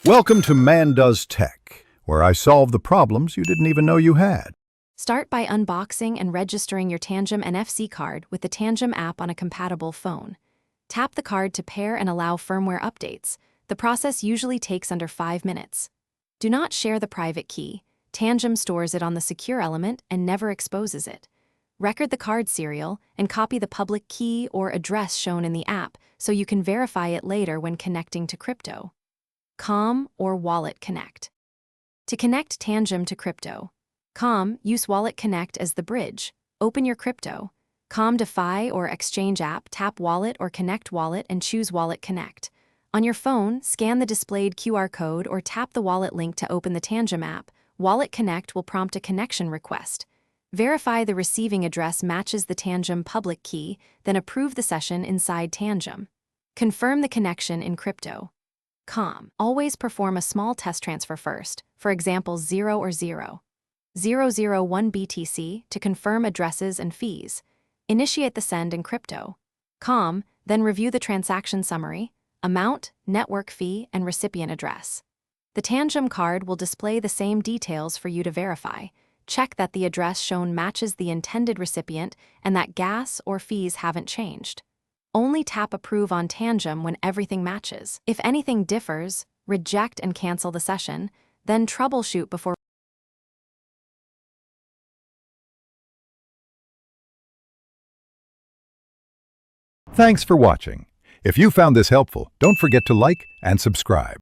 Welcome to Man Does Tech, where I solve the problems you didn't even know you had. Start by unboxing and registering your Tangem NFC card with the Tangem app on a compatible phone. Tap the card to pair and allow firmware updates. The process usually takes under 5 minutes. Do not share the private key. Tangem stores it on the secure element and never exposes it. Record the card serial and copy the public key or address shown in the app so you can verify it later when connecting to crypto. Com or Wallet Connect. To connect Tangem to crypto. Use Wallet Connect as the bridge. Open your crypto. DeFi or Exchange app, tap Wallet or Connect Wallet and choose Wallet Connect. On your phone, scan the displayed QR code or tap the wallet link to open the Tangem app. Wallet Connect will prompt a connection request. Verify the receiving address matches the Tangem public key, then approve the session inside Tangem. Confirm the connection in crypto. Always perform a small test transfer first, for example 0 or 0. 001 BTC to confirm addresses and fees. Initiate the send in crypto. Then review the transaction summary, amount, network fee, and recipient address. The Tangem card will display the same details for you to verify. Check that the address shown matches the intended recipient and that gas or fees haven't changed. Only tap Approve on Tangem when everything matches. If anything differs, reject and cancel the session, then troubleshoot before. Thanks for watching. If you found this helpful, don't forget to like and subscribe.